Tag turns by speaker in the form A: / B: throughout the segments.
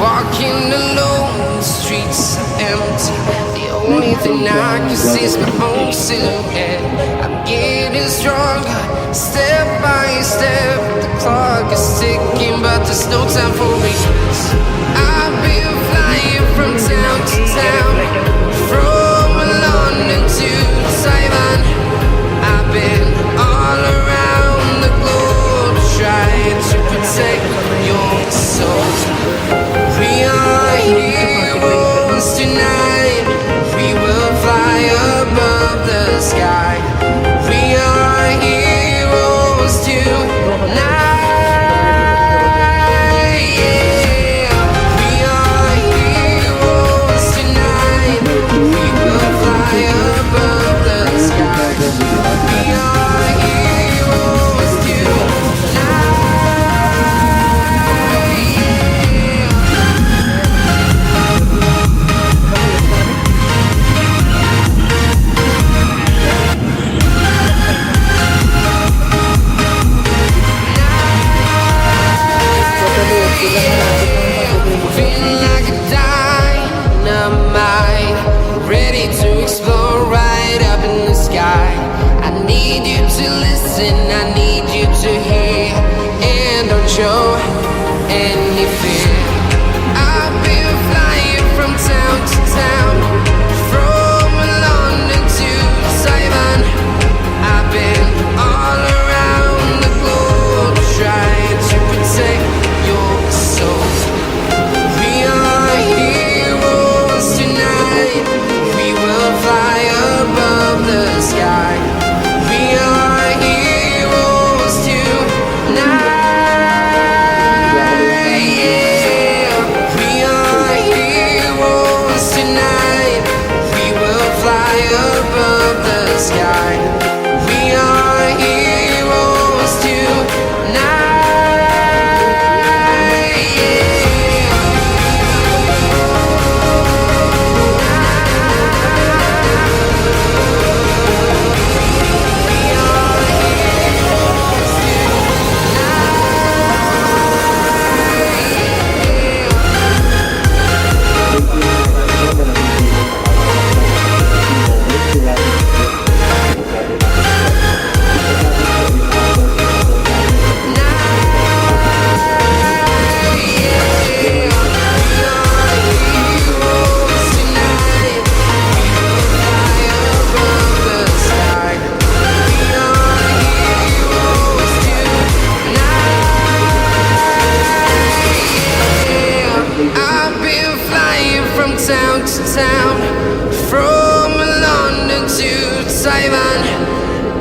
A: Walking alone, the streets are empty. The only thing I can see is my own silhouette. I'm getting stronger, step by step. The clock is ticking, but there's no time for regrets. I've been flying from town to town, from London to Taiwan. I've been all around the globe, trying to protect your soul. We are heroes tonight. We will fly above the sky. We are heroes tonight. Yeah. We are heroes tonight. We will fly above the sky. We are heroes tonight. Feeling like a dynamite, ready to explore right up in the sky. I need you to listen, I need you to hear, and don't show any fear. I've been flying from town to town, from London to Taiwan. I've been all around the globe, trying to protect your soul. We are heroes tonight. We will fly above the sky. We are heroes tonight. Yeah. We are heroes tonight. We will fly above the sky. We are heroes tonight. I've been flying from town to town, from London to Taiwan.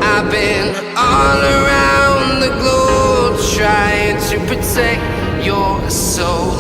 A: I've been all around the globe, trying to protect your soul.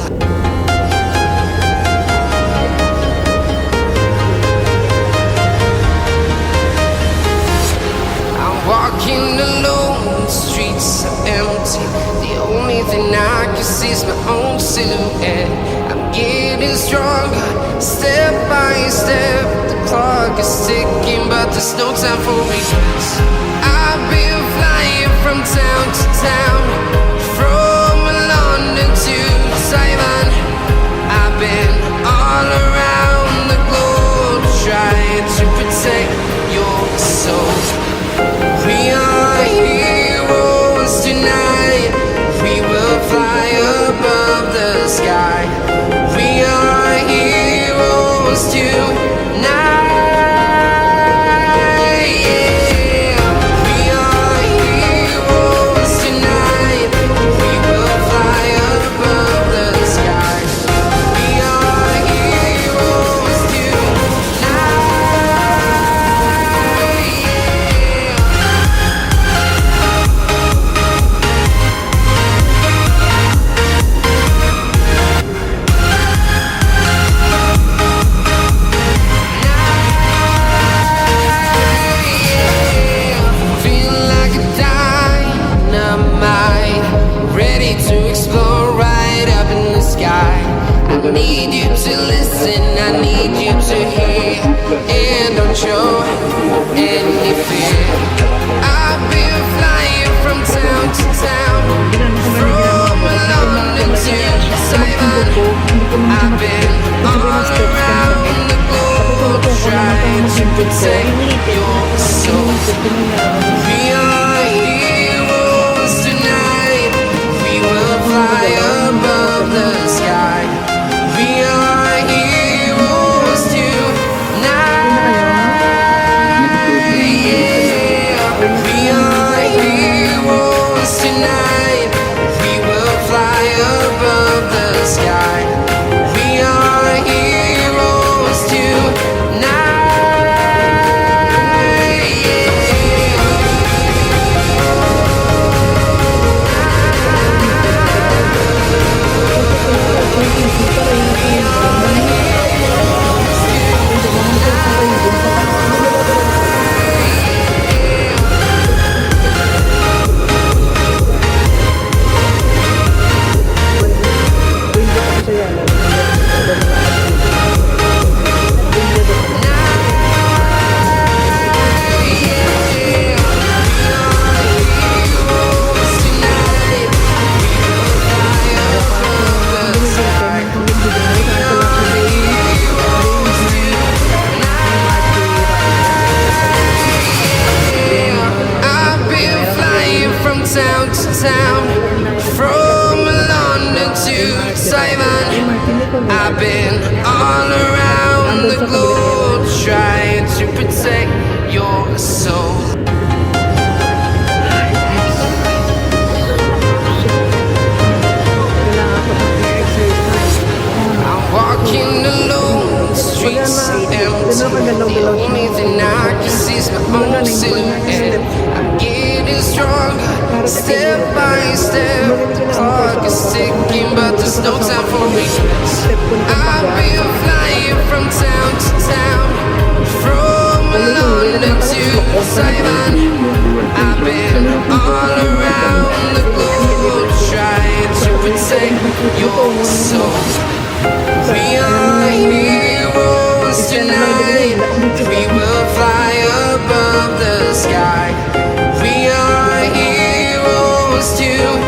A: I'm walking alone, the streets are empty. The only thing I can see is my own silhouette. I'm getting stronger, step by step. The clock is ticking, but there's no time for regrets. I've been flying from town to town, from London to Taiwan. I've been all around the globe, trying to protect your soul. We are heroes tonight. We will fly above the sky. We are heroes tonight. Yeah. We are heroes tonight. We will fly above the sky. We are heroes tonight. Yeah. need you to listen, I need you to hear, and don't show any fear. I've been flying from town to town, from London to Taiwan. I've been all around the globe trying to protect your soul. We are heroes tonight, we will fly above the sky. We are heroes tonight, yeah. We are heroes tonight, we will fly above the sky. We are heroes tonight, town to town, from London to Taiwan. I've been all around the globe trying to protect your soul. I'm walking alone, the streets are empty. The only thing I can see is my own silhouette. I'm getting stronger, step by step. The clock is ticking, but there's no time for regrets. I've been flying from town to town, from London to Taiwan. I've been all around the globe trying to protect your soul. We are heroes tonight, we will fly above the sky. We are heroes tonight.